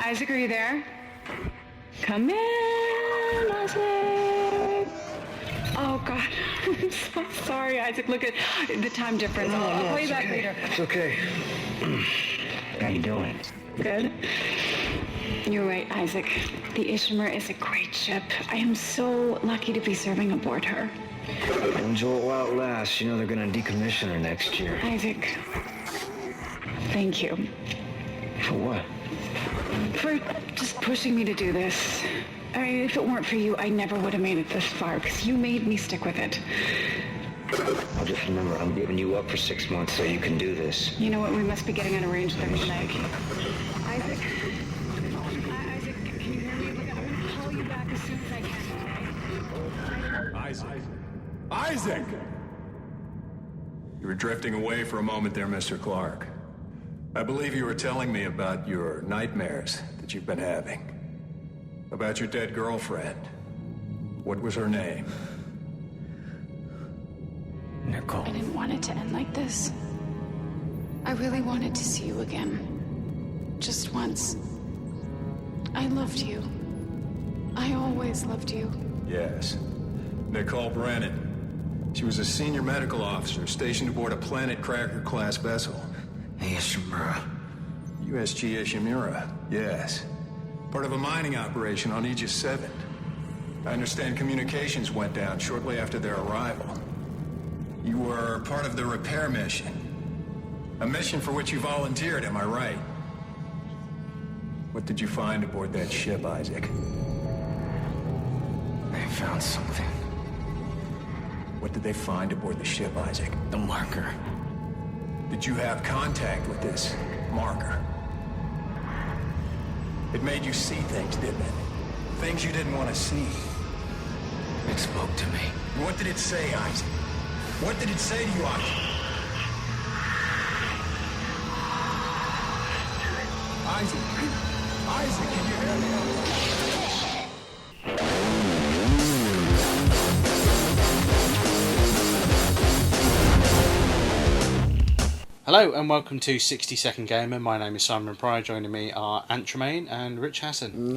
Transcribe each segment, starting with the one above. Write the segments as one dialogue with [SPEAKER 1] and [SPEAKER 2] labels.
[SPEAKER 1] Isaac, are you there? Come in, Isaac. Oh, God. I'm so sorry, Isaac. Look at the time difference. I'll call you back later.
[SPEAKER 2] It's okay. How you doing?
[SPEAKER 1] Good. You're right, Isaac. The Ishimar is a great ship. I am so lucky to be serving aboard her.
[SPEAKER 2] Enjoy it while it lasts. You know they're gonna decommission her next year.
[SPEAKER 1] Isaac, thank you
[SPEAKER 2] For what?
[SPEAKER 1] for just pushing me to do this. I mean, if it weren't for you, I never would have made it this far, because you made me stick with it.
[SPEAKER 2] I'll just remember, I'm giving you up for 6 months so you can do this.
[SPEAKER 1] You know what? We must be getting on a range Thursday. Isaac? Isaac, can you hear me? Look, I'm going to call you back as soon as I can.
[SPEAKER 3] Isaac! Isaac! You were drifting away for a moment there, Mr. Clark. I believe you were telling me about your nightmares that you've been having. About your dead girlfriend. What was her name?
[SPEAKER 2] Nicole.
[SPEAKER 1] I didn't want it to end like this. I really wanted to see you again. Just once. I loved you. I always loved you.
[SPEAKER 3] Yes. Nicole Brennan. She was a senior medical officer stationed aboard a Planet Cracker-class vessel.
[SPEAKER 2] Hey, Ishimura.
[SPEAKER 3] USG Ishimura, yes. Part of a mining operation on Aegis 7. I understand communications went down shortly after their arrival. You were part of the repair mission. A mission for which you volunteered, am I right? What did you find aboard that ship, Isaac?
[SPEAKER 2] They found something.
[SPEAKER 3] What did they find aboard the ship, Isaac?
[SPEAKER 2] The marker.
[SPEAKER 3] Did you have contact with this marker? It made you see things, didn't it? Things you didn't want to see.
[SPEAKER 2] It spoke to me.
[SPEAKER 3] What did it say, Isaac? What did it say to you, Isaac? Isaac, can you hear me?
[SPEAKER 4] Hello and welcome to 60 Second Gamer. My name is Simon Pryor. Joining me are Ant Tremaine and Rich Hassan.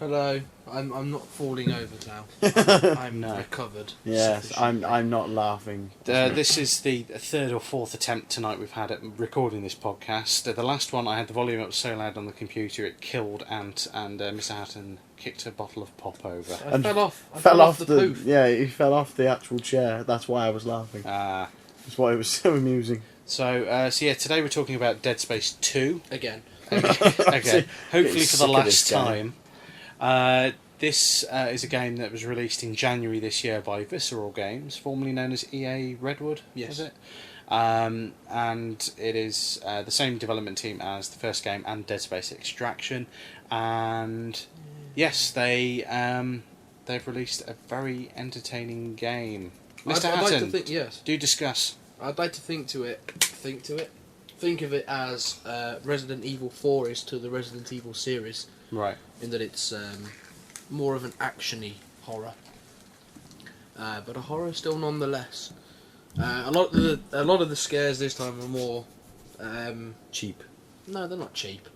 [SPEAKER 5] Hello. I'm not falling over now. I'm recovered.
[SPEAKER 6] Yes, I'm not laughing.
[SPEAKER 4] This is the third or fourth attempt tonight we've had at recording this podcast. The last one I had the volume up so loud on the computer it killed Ant, and Mr. Hatton kicked a bottle of pop over.
[SPEAKER 5] I fell off the poof.
[SPEAKER 6] Yeah, he fell off the actual chair. That's why I was laughing. That's why it was so amusing.
[SPEAKER 4] So today we're talking about Dead Space 2.
[SPEAKER 5] Again.
[SPEAKER 4] Hopefully for the last
[SPEAKER 6] this
[SPEAKER 4] time. This is a game that was released in January this year by Visceral Games, formerly known as EA Redwood,
[SPEAKER 5] Yes.
[SPEAKER 4] was it? And it is the same development team as the first game and Dead Space Extraction. And yes, they've released a very entertaining game. Mr.
[SPEAKER 5] I'd like
[SPEAKER 4] Hatton,
[SPEAKER 5] to think, yes.
[SPEAKER 4] do discuss.
[SPEAKER 5] I'd like to think of it as Resident Evil 4 is to the Resident Evil series,
[SPEAKER 4] Right.
[SPEAKER 5] in that it's more of an action-y horror, but a horror still nonetheless. A lot of the scares this time are more
[SPEAKER 6] Cheap.
[SPEAKER 5] no, they're not cheap.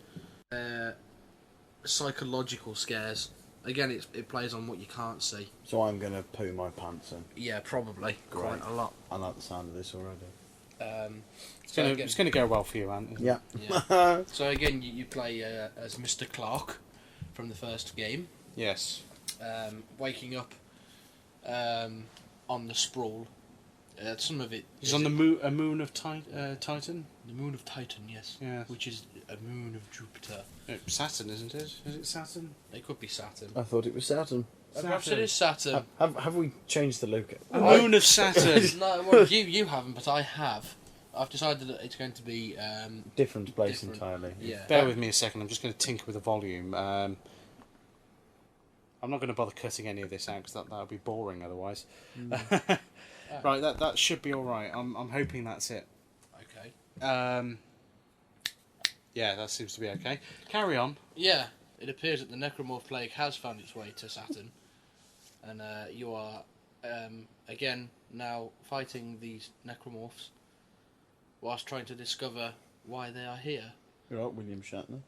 [SPEAKER 5] Psychological scares. Again, it plays on what you can't see.
[SPEAKER 6] So I'm going to poo my pants in.
[SPEAKER 5] Yeah, probably quite a lot.
[SPEAKER 6] I like the sound of this already.
[SPEAKER 4] It's going to go well for you, Ant. isn't it?
[SPEAKER 6] Yeah.
[SPEAKER 5] Yeah. So again, you play as Mr. Clark from the first game,
[SPEAKER 4] Yes.
[SPEAKER 5] waking up on the sprawl. Some of it.
[SPEAKER 4] He's on the a moon of Titan.
[SPEAKER 5] The moon of Titan, yes.
[SPEAKER 4] Yeah.
[SPEAKER 5] Which is a moon of Jupiter.
[SPEAKER 4] Saturn, isn't it? Is it Saturn?
[SPEAKER 5] It could be Saturn.
[SPEAKER 6] I thought it was Saturn.
[SPEAKER 5] Perhaps it is Saturn.
[SPEAKER 6] Have we changed the look?
[SPEAKER 4] A moon of Saturn.
[SPEAKER 5] No, well, you haven't, but I have. I've decided that it's going to be
[SPEAKER 6] Different place
[SPEAKER 5] different.
[SPEAKER 6] entirely.
[SPEAKER 5] Yeah.
[SPEAKER 4] Bear with me a second. I'm just going to tinker with the volume. I'm not going to bother cutting any of this out because that would be boring otherwise. Right, that should be all right. I'm hoping that's it.
[SPEAKER 5] Okay.
[SPEAKER 4] Yeah, that seems to be okay. Carry on.
[SPEAKER 5] Yeah, it appears that the Necromorph Plague has found its way to Saturn, and you are again now fighting these Necromorphs, whilst trying to discover why they are here.
[SPEAKER 6] You're right, William Shatner.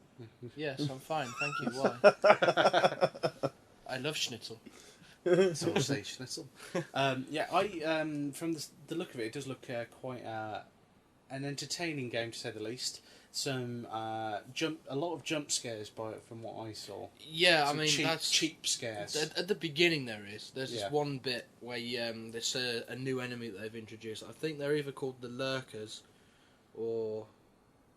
[SPEAKER 5] Yes, I'm fine, thank you. Why? I love schnitzel.
[SPEAKER 4] Sausage schnitzel. Yeah, from the look of it, it does look quite an entertaining game to say the least. Some a lot of jump scares from what I saw.
[SPEAKER 5] Yeah,
[SPEAKER 4] Some
[SPEAKER 5] I mean that's
[SPEAKER 4] cheap scares.
[SPEAKER 5] at the beginning. There's
[SPEAKER 4] Yeah.
[SPEAKER 5] this one bit where there's a new enemy that they've introduced. I think they're either called the Lurkers, or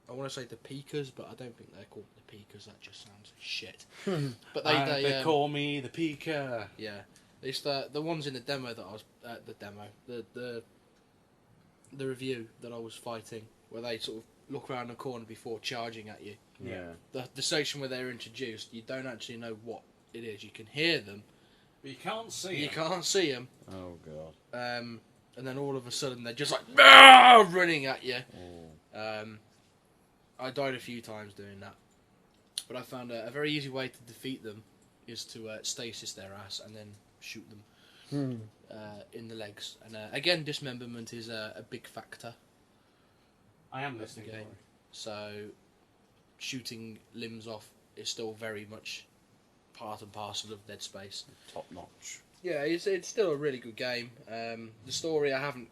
[SPEAKER 5] I want to say the Peekers, but I don't think they're called the Peekers. That just sounds shit. But
[SPEAKER 4] They call me the Peeker.
[SPEAKER 5] yeah, it's the ones in the demo that I was the review that I was fighting, where they sort of look around the corner before charging at you.
[SPEAKER 6] Yeah.
[SPEAKER 5] The section where they're introduced, you don't actually know what it is. You can hear them,
[SPEAKER 4] But you can't see
[SPEAKER 5] you
[SPEAKER 4] it.
[SPEAKER 5] can't see them,
[SPEAKER 6] Oh god.
[SPEAKER 5] and then all of a sudden they're just like running at you.
[SPEAKER 6] Oh.
[SPEAKER 5] I died a few times doing that, but I found a very easy way to defeat them is to stasis their ass and then shoot them in the legs. And again, dismemberment is a big factor.
[SPEAKER 4] I am listening.
[SPEAKER 5] Okay. So shooting limbs off is still very much part and parcel of Dead Space.
[SPEAKER 6] Top notch.
[SPEAKER 5] Yeah, it's still a really good game. The story I haven't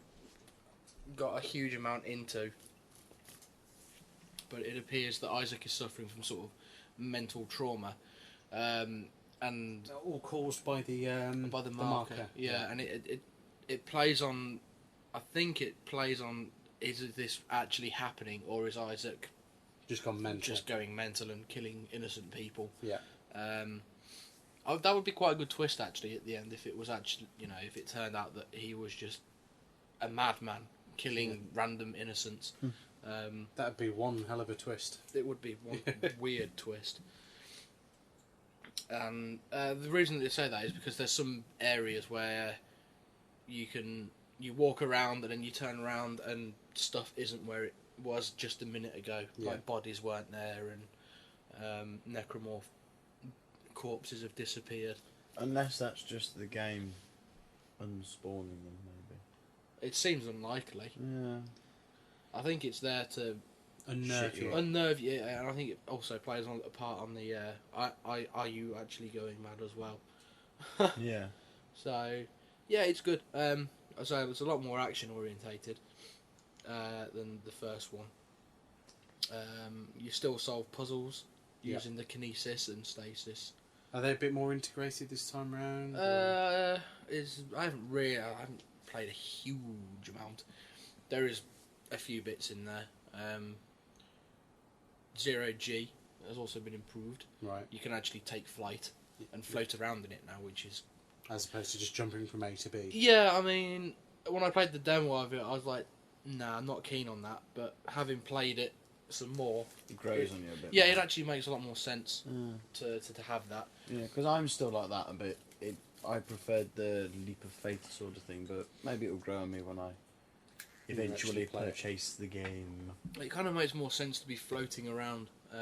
[SPEAKER 5] got a huge amount into, but it appears that Isaac is suffering from sort of mental trauma, and
[SPEAKER 4] All caused by the marker.
[SPEAKER 5] Yeah, and it plays on. I think it plays on. Is this actually happening, or is Isaac
[SPEAKER 4] Just gone mental.
[SPEAKER 5] just going mental and killing innocent people?
[SPEAKER 4] Yeah.
[SPEAKER 5] That would be quite a good twist actually at the end if it was actually, if it turned out that he was just a madman killing random innocents.
[SPEAKER 4] That'd be one hell of a twist.
[SPEAKER 5] It would be one weird twist. And the reason that they say that is because there's some areas where you walk around and then you turn around and stuff isn't where it was just a minute ago.
[SPEAKER 4] Yeah.
[SPEAKER 5] Like bodies weren't there and necromorph corpses have disappeared.
[SPEAKER 6] Unless that's just the game unspawning them, maybe.
[SPEAKER 5] It seems unlikely.
[SPEAKER 6] Yeah.
[SPEAKER 5] I think it's there to
[SPEAKER 4] Unnerve you.
[SPEAKER 5] unnerve you, and I think it also plays a part on the are you actually going mad as well?
[SPEAKER 6] Yeah.
[SPEAKER 5] So yeah, it's good. So it's a lot more action orientated than the first one. You still solve puzzles using the kinesis and stasis.
[SPEAKER 4] Are they a bit more integrated this time round?
[SPEAKER 5] I haven't played a huge amount. There is a few bits in there. Zero G has also been improved.
[SPEAKER 4] Right.
[SPEAKER 5] You can actually take flight and float around in it now, which is...
[SPEAKER 4] As opposed to just jumping from A to B.
[SPEAKER 5] Yeah, I mean, when I played the demo of it, I was like, nah, I'm not keen on that. But having played it some more...
[SPEAKER 6] It grows on you a bit.
[SPEAKER 5] Yeah,
[SPEAKER 6] more.
[SPEAKER 5] it actually makes a lot more sense to have that.
[SPEAKER 6] Yeah, because I'm still like that a bit. I preferred the leap of faith sort of thing, but maybe it'll grow on me when I eventually
[SPEAKER 4] actually play it.
[SPEAKER 6] purchase the game.
[SPEAKER 5] It kind of makes more sense to be floating around,
[SPEAKER 6] Yeah,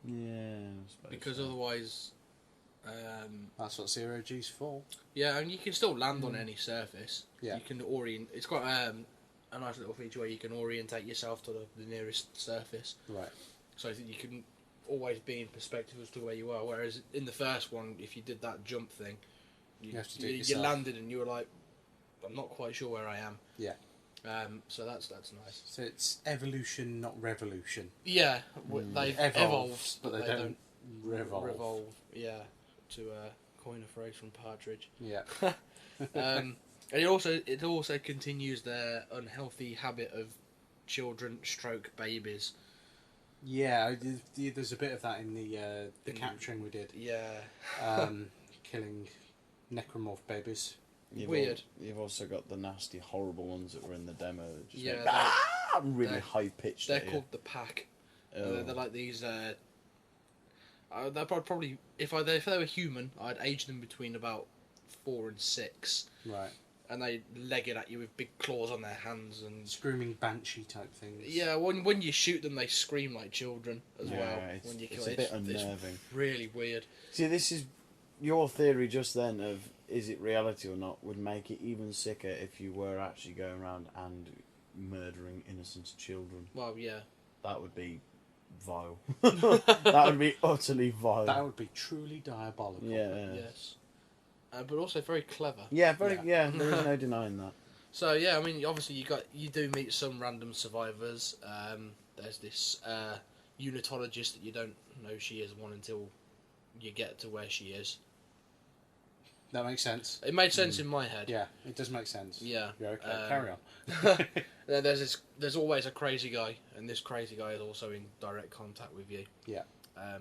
[SPEAKER 6] I suppose
[SPEAKER 5] because
[SPEAKER 6] so.
[SPEAKER 5] otherwise...
[SPEAKER 4] That's what Zero G's for.
[SPEAKER 5] Yeah, and you can still land on any surface.
[SPEAKER 4] Yeah.
[SPEAKER 5] You can orient. It's got a nice little feature where you can orientate yourself to the nearest surface,
[SPEAKER 4] Right.
[SPEAKER 5] so that you can always be in perspective as to where you are. Whereas in the first one, if you did that jump thing,
[SPEAKER 4] You have to do it
[SPEAKER 5] you
[SPEAKER 4] yourself.
[SPEAKER 5] landed and you were like, I'm not quite sure where I am.
[SPEAKER 4] Yeah.
[SPEAKER 5] So that's nice.
[SPEAKER 4] So it's evolution, not revolution.
[SPEAKER 5] Yeah, they've evolved,
[SPEAKER 4] but they don't revolve.
[SPEAKER 5] revolve. Yeah, to coin a phrase from Partridge.
[SPEAKER 4] Yeah.
[SPEAKER 5] And it also continues their unhealthy habit of children stroke babies.
[SPEAKER 4] Yeah, there's a bit of that in the capturing we did.
[SPEAKER 5] Yeah.
[SPEAKER 4] Killing necromorph babies.
[SPEAKER 5] Weird.
[SPEAKER 6] You've also got the nasty, horrible ones that were in the demo. That just
[SPEAKER 5] Yeah,
[SPEAKER 6] went, really
[SPEAKER 5] they're-
[SPEAKER 6] high pitched.
[SPEAKER 5] They're called the Pack.
[SPEAKER 6] Oh.
[SPEAKER 5] They're like these. They're probably if they were human, I'd age them between about 4 and 6,
[SPEAKER 4] Right.
[SPEAKER 5] and they leg it at you with big claws on their hands and.
[SPEAKER 4] Screaming banshee type things.
[SPEAKER 5] Yeah, when you shoot them, they scream like children as well. When you kill
[SPEAKER 6] it's a bit unnerving.
[SPEAKER 5] It's really weird.
[SPEAKER 6] See, this is your theory just then of is it reality or not would make it even sicker if you were actually going around and murdering innocent children.
[SPEAKER 5] Well, yeah.
[SPEAKER 6] That would be vile. That would be utterly vile.
[SPEAKER 4] That would be truly diabolical.
[SPEAKER 6] Yeah.
[SPEAKER 5] Yes. But also very clever.
[SPEAKER 6] Yeah, there is no denying that.
[SPEAKER 5] So yeah, I mean, obviously you do meet some random survivors. There's this unitologist that you don't know she is one until you get to where she is.
[SPEAKER 4] That makes sense.
[SPEAKER 5] It made sense in my head.
[SPEAKER 4] Yeah, it does make sense.
[SPEAKER 5] Yeah.
[SPEAKER 4] You're okay. Carry on.
[SPEAKER 5] Then there's always a crazy guy, and this crazy guy is also in direct contact with you.
[SPEAKER 4] Yeah.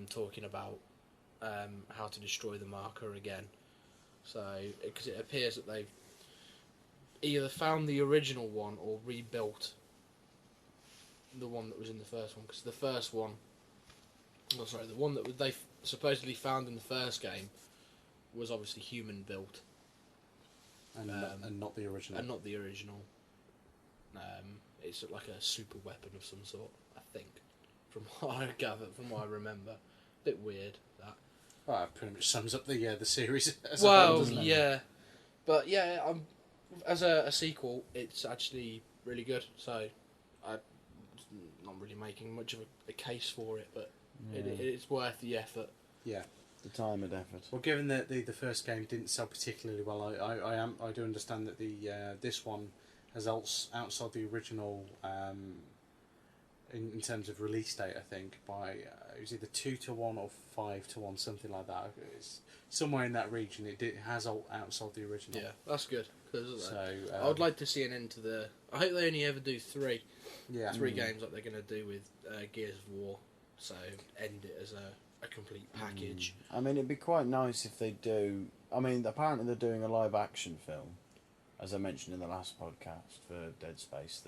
[SPEAKER 5] Talking about how to destroy the marker again. So, because it appears that they've either found the original one or rebuilt the one that was in the first one. Because the first one, the one that they supposedly found in the first game was obviously human built.
[SPEAKER 4] And not the original.
[SPEAKER 5] And not the original. It's like a super weapon of some sort, I think. From what I gather, from what I remember. Bit weird, that.
[SPEAKER 4] Well, that pretty much sums up the series as
[SPEAKER 5] Well,
[SPEAKER 4] a whole, doesn't it?
[SPEAKER 5] yeah. But yeah, as a sequel, it's actually really good. So, I'm not really making much of a case for it, but it's worth the effort.
[SPEAKER 4] Yeah.
[SPEAKER 6] The time and effort.
[SPEAKER 4] Well, given that the first game didn't sell particularly well, I do understand that this one has outside the original in terms of release date. I think by it was either 2-1 or 5-1, something like that. It's somewhere in that region. It has outside the original.
[SPEAKER 5] Yeah, that's good. Cause
[SPEAKER 4] So
[SPEAKER 5] I would like to see an end to the. I hope they only ever do three.
[SPEAKER 4] Yeah.
[SPEAKER 5] 3 games like they're going to do with Gears of War. So end it as a complete package.
[SPEAKER 6] I mean, it'd be quite nice if they do. I mean, apparently they're doing a live action film, as I mentioned in the last podcast for Dead Space.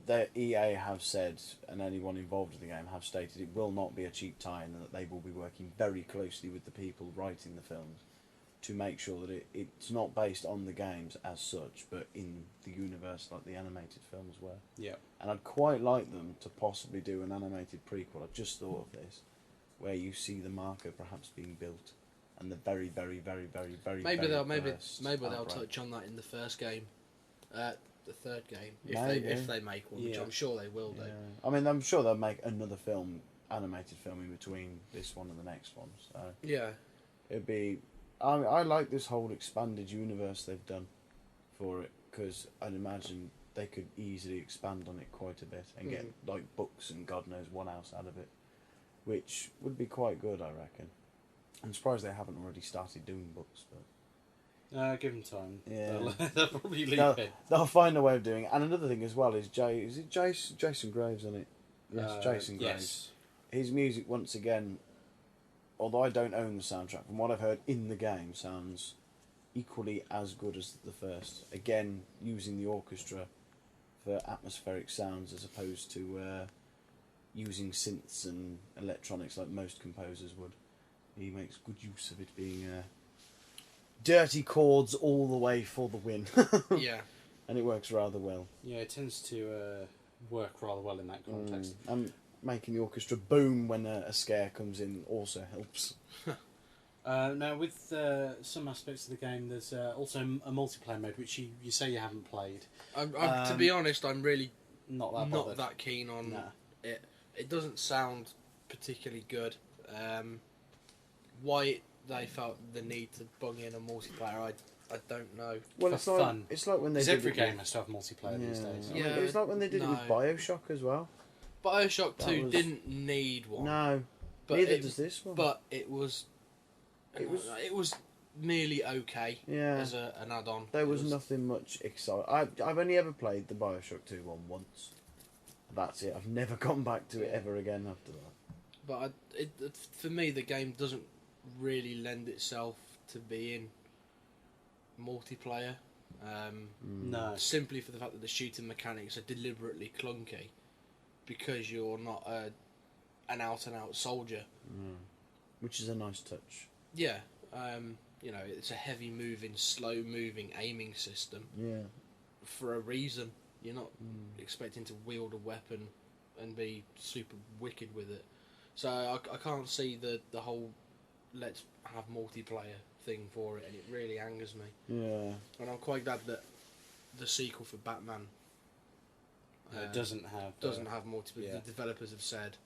[SPEAKER 6] That EA have said, and anyone involved in the game have stated, it will not be a cheap tie-in, and that they will be working very closely with the people writing the films to make sure that it's not based on the games as such, but in the universe like the animated films were.
[SPEAKER 4] Yeah.
[SPEAKER 6] And I'd quite like them to possibly do an animated prequel. I just thought of this, where you see the marker perhaps being built, and the very, very, very, very, very.
[SPEAKER 5] Maybe
[SPEAKER 6] very
[SPEAKER 5] maybe
[SPEAKER 6] first
[SPEAKER 5] they'll
[SPEAKER 6] outbreak.
[SPEAKER 5] touch on that in the first game, the third game,
[SPEAKER 6] Maybe.
[SPEAKER 5] if they make one, which
[SPEAKER 4] Yeah.
[SPEAKER 5] I'm sure they will do.
[SPEAKER 6] Yeah. I mean, I'm sure they'll make another film, animated film, in between this one and the next one. So
[SPEAKER 5] Yeah.
[SPEAKER 6] it'd be. I like this whole expanded universe they've done for it, because I'd imagine they could easily expand on it quite a bit and get like books and God knows what else out of it, which would be quite good, I reckon. I'm surprised they haven't already started doing books, but
[SPEAKER 4] Give them time.
[SPEAKER 6] Yeah.
[SPEAKER 4] They'll probably leave
[SPEAKER 6] they'll,
[SPEAKER 4] it.
[SPEAKER 6] they'll find a way of doing it. And another thing as well is Jason Graves on it? Yes, Jason Graves.
[SPEAKER 4] Yes.
[SPEAKER 6] His music, once again, although I don't own the soundtrack, from what I've heard in the game, sounds equally as good as the first. Again, using the orchestra for atmospheric sounds as opposed to using synths and electronics like most composers would. He makes good use of it being dirty chords all the way for the win.
[SPEAKER 5] Yeah.
[SPEAKER 6] And it works rather well.
[SPEAKER 4] Yeah, it tends to work rather well in that context.
[SPEAKER 6] And making the orchestra boom when a scare comes in also helps.
[SPEAKER 4] Now, with some aspects of the game, there's also a multiplayer mode, which you say you haven't played.
[SPEAKER 5] To be honest, I'm really
[SPEAKER 4] Not that
[SPEAKER 5] not
[SPEAKER 4] bothered.
[SPEAKER 5] that keen on
[SPEAKER 4] Nah.
[SPEAKER 5] it. It doesn't sound particularly good. Why they felt the need to bung in a multiplayer, I don't know.
[SPEAKER 6] Well,
[SPEAKER 4] For
[SPEAKER 6] it's like
[SPEAKER 4] fun.
[SPEAKER 6] it's like when they
[SPEAKER 4] Because
[SPEAKER 6] did
[SPEAKER 4] every
[SPEAKER 6] it
[SPEAKER 4] game
[SPEAKER 6] with-
[SPEAKER 4] has to have multiplayer these days.
[SPEAKER 6] I mean,
[SPEAKER 5] Yeah,
[SPEAKER 6] it's like when they did it with
[SPEAKER 5] no.
[SPEAKER 6] Bioshock as well.
[SPEAKER 5] Bioshock
[SPEAKER 6] That
[SPEAKER 5] 2
[SPEAKER 6] was-
[SPEAKER 5] didn't need one.
[SPEAKER 6] No,
[SPEAKER 5] but
[SPEAKER 6] neither
[SPEAKER 5] it,
[SPEAKER 6] does this one.
[SPEAKER 5] But it was merely okay
[SPEAKER 6] Yeah.
[SPEAKER 5] as an add-on.
[SPEAKER 6] There
[SPEAKER 5] It
[SPEAKER 6] was nothing much exciting. I've only ever played the Bioshock 2 one once. That's it. I've never gone back to it ever again after that.
[SPEAKER 5] But for me, the game doesn't really lend itself to being multiplayer.
[SPEAKER 4] No.
[SPEAKER 5] Simply for the fact that the shooting mechanics are deliberately clunky, because you're not an out-and-out soldier.
[SPEAKER 6] Which is a nice touch.
[SPEAKER 5] Yeah, it's a heavy-moving, slow-moving aiming system
[SPEAKER 6] Yeah.
[SPEAKER 5] for a reason. You're not expecting to wield a weapon and be super wicked with it. So I can't see the whole let's have multiplayer thing for it, and it really angers me.
[SPEAKER 6] Yeah.
[SPEAKER 5] And I'm quite glad that the sequel for Batman
[SPEAKER 4] It doesn't have
[SPEAKER 5] multiplayer.
[SPEAKER 4] yeah.
[SPEAKER 5] The developers have said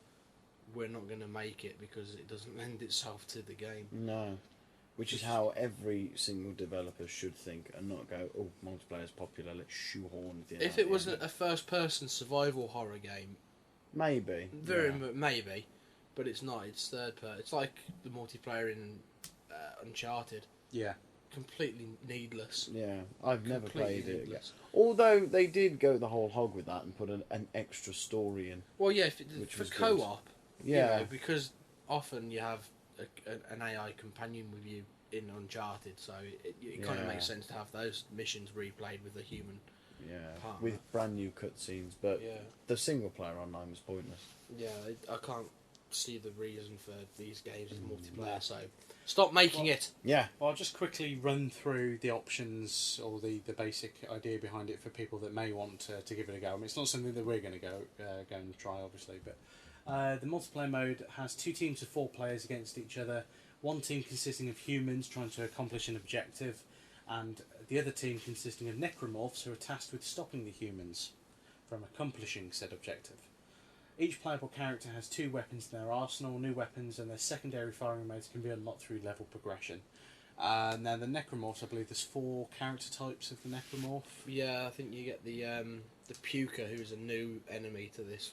[SPEAKER 5] we're not going to make it because it doesn't lend itself to the game.
[SPEAKER 6] No. Which is how every single developer should think and not go, oh, multiplayer's popular, let's shoehorn the
[SPEAKER 5] If it was a first-person survival horror game,
[SPEAKER 6] maybe.
[SPEAKER 5] maybe, but it's not. It's third-person. It's like the multiplayer in Uncharted.
[SPEAKER 4] Yeah.
[SPEAKER 5] Completely needless.
[SPEAKER 6] Yeah, I've never
[SPEAKER 5] Completely
[SPEAKER 6] played it.
[SPEAKER 5] needless.
[SPEAKER 6] Although they did go the whole hog with that and put an extra story in.
[SPEAKER 5] Well, yeah,
[SPEAKER 6] Which
[SPEAKER 5] for
[SPEAKER 6] was good.
[SPEAKER 5] co-op,
[SPEAKER 6] Yeah.
[SPEAKER 5] because often you have an AI companion with you in Uncharted, so it kind of
[SPEAKER 6] Yeah.
[SPEAKER 5] makes sense to have those missions replayed with a human.
[SPEAKER 6] Yeah,
[SPEAKER 5] Partner.
[SPEAKER 6] with brand new cutscenes, but
[SPEAKER 5] Yeah,
[SPEAKER 6] the single player online was pointless.
[SPEAKER 5] yeah, I can't see the reason for these games as multiplayer, so stop making it.
[SPEAKER 6] Yeah,
[SPEAKER 4] Well, I'll just quickly run through the options or the basic idea behind it for people that may want to give it a go. I mean, it's not something that we're going to go and try, obviously, but the multiplayer mode has 2 teams of 4 players against each other. One team consisting of humans trying to accomplish an objective, and the other team consisting of necromorphs who are tasked with stopping the humans from accomplishing said objective. Each playable character has 2 weapons in their arsenal, new weapons, and their secondary firing modes can be unlocked through level progression. Now the necromorphs, I believe there's 4 character types of the necromorph.
[SPEAKER 5] Yeah, I think you get the puker, who's a new enemy to this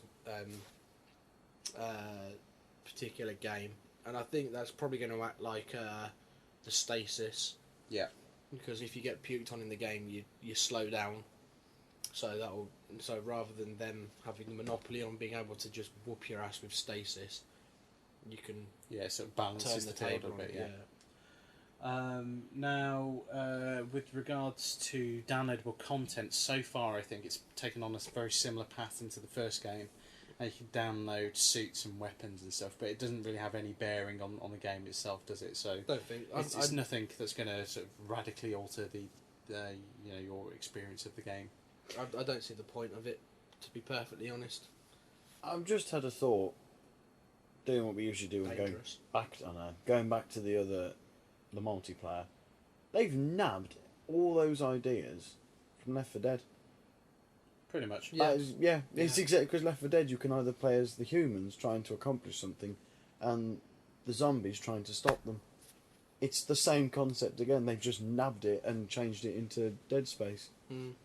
[SPEAKER 5] particular game, and I think that's probably going to act like the stasis.
[SPEAKER 4] Yeah.
[SPEAKER 5] Because if you get puked on in the game, you slow down. So rather than them having the monopoly on being able to just whoop your ass with stasis, you can
[SPEAKER 4] Yeah, so it
[SPEAKER 5] turn
[SPEAKER 4] balances
[SPEAKER 5] the
[SPEAKER 4] the field
[SPEAKER 5] table
[SPEAKER 4] a
[SPEAKER 5] on
[SPEAKER 4] bit,
[SPEAKER 5] it.
[SPEAKER 4] yeah.
[SPEAKER 5] Yeah.
[SPEAKER 4] Now, with regards to downloadable content, so far I think it's taken on a very similar pattern to the first game. And you can download suits and weapons and stuff, but it doesn't really have any bearing on the game itself, does it? So
[SPEAKER 5] Don't think
[SPEAKER 4] it's nothing that's going to sort of radically alter the your experience of the game.
[SPEAKER 5] I don't see the point of it, to be perfectly honest.
[SPEAKER 6] I've just had a thought, doing what we usually do and
[SPEAKER 5] Dangerous.
[SPEAKER 6] going back to the multiplayer. They've nabbed all those ideas from Left 4 Dead.
[SPEAKER 4] Pretty much.
[SPEAKER 5] Yeah.
[SPEAKER 6] It's exactly because Left 4 Dead you can either play as the humans trying to accomplish something, and the zombies trying to stop them. It's the same concept again. They've just nabbed it and changed it into Dead Space.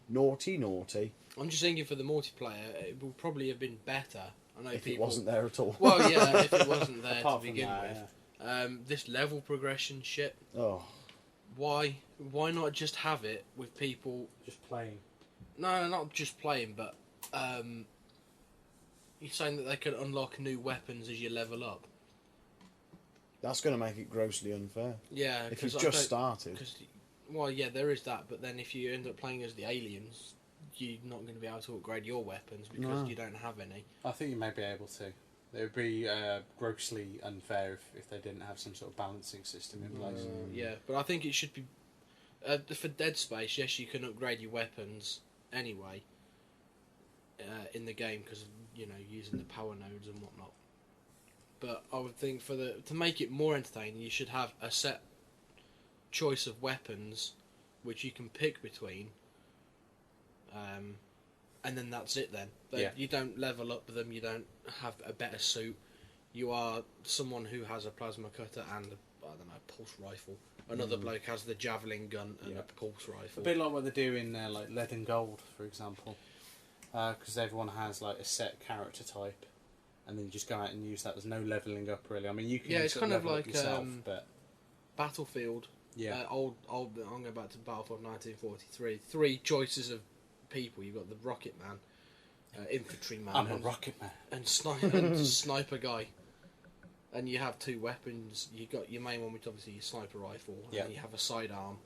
[SPEAKER 6] Naughty.
[SPEAKER 5] I'm just thinking for the multiplayer, it would probably have been better. I know
[SPEAKER 6] If
[SPEAKER 5] people
[SPEAKER 6] it wasn't there at all.
[SPEAKER 5] Well, yeah, if it wasn't there to
[SPEAKER 4] Apart from
[SPEAKER 5] begin
[SPEAKER 4] that,
[SPEAKER 5] with. This level progression shit.
[SPEAKER 6] Oh,
[SPEAKER 5] Why not just have it with people?
[SPEAKER 4] Just playing.
[SPEAKER 5] No, not just playing, but you're saying that they can unlock new weapons as you level up.
[SPEAKER 6] that's going to make it grossly unfair.
[SPEAKER 5] Yeah,
[SPEAKER 6] If you've
[SPEAKER 5] 'cause
[SPEAKER 6] just started.
[SPEAKER 5] Well, yeah, there is that, but then if you end up playing as the aliens, you're not going to be able to upgrade your weapons because
[SPEAKER 6] No.
[SPEAKER 5] you don't have any.
[SPEAKER 4] I think you may be able to. It would be grossly unfair if they didn't have some sort of balancing system in place.
[SPEAKER 5] Yeah, but I think it should be for Dead Space. Yes, you can upgrade your weapons anyway in the game because using the power nodes and whatnot. But I would think to make it more entertaining, you should have a set choice of weapons which you can pick between, and then that's it. Then
[SPEAKER 4] Yeah.
[SPEAKER 5] You don't level up them. You don't have a better suit. You are someone who has a plasma cutter and a pulse rifle. Another bloke has the javelin gun and a pulse
[SPEAKER 4] A
[SPEAKER 5] rifle.
[SPEAKER 4] bit like what they do in like Lead and Gold, for example, because everyone has like a set character type, and then you just go out and use that. There's no leveling up really. I mean, you can
[SPEAKER 5] It's
[SPEAKER 4] sort of
[SPEAKER 5] kind of
[SPEAKER 4] level up
[SPEAKER 5] like,
[SPEAKER 4] yourself, but
[SPEAKER 5] Battlefield.
[SPEAKER 4] yeah,
[SPEAKER 5] Old. I'm going back to Battlefield 1943. 3 choices of people. You've got the Rocket Man, Infantryman,
[SPEAKER 4] I'm a rocket man.
[SPEAKER 5] and sniper guy. And you have 2 weapons. You got your main one, which obviously your sniper rifle, and
[SPEAKER 4] Yeah.
[SPEAKER 5] then you have a sidearm,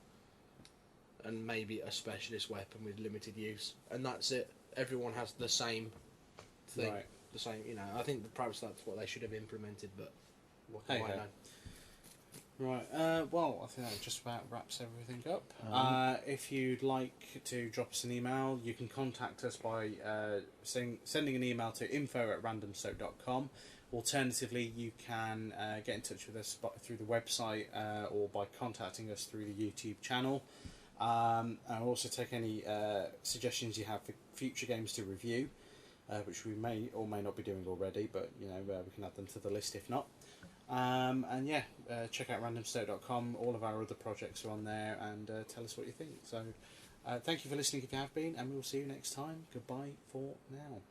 [SPEAKER 5] and maybe a specialist weapon with limited use, and that's it. Everyone has the same thing,
[SPEAKER 4] Right.
[SPEAKER 5] the same. I think perhaps that's what they should have implemented, but what do
[SPEAKER 4] Hey
[SPEAKER 5] I
[SPEAKER 4] ho.
[SPEAKER 5] know?
[SPEAKER 4] Right, well, I think that just about wraps everything up. If you'd like to drop us an email, you can contact us by sending an email to info@randomsoap.com. Alternatively, you can get in touch with us through the website or by contacting us through the YouTube channel. I'll also take any suggestions you have for future games to review. which we may or may not be doing already, but we can add them to the list if not. And yeah, check out randomstoke.com. All of our other projects are on there, and tell us what you think. So thank you for listening if you have been, and we'll see you next time. Goodbye for now.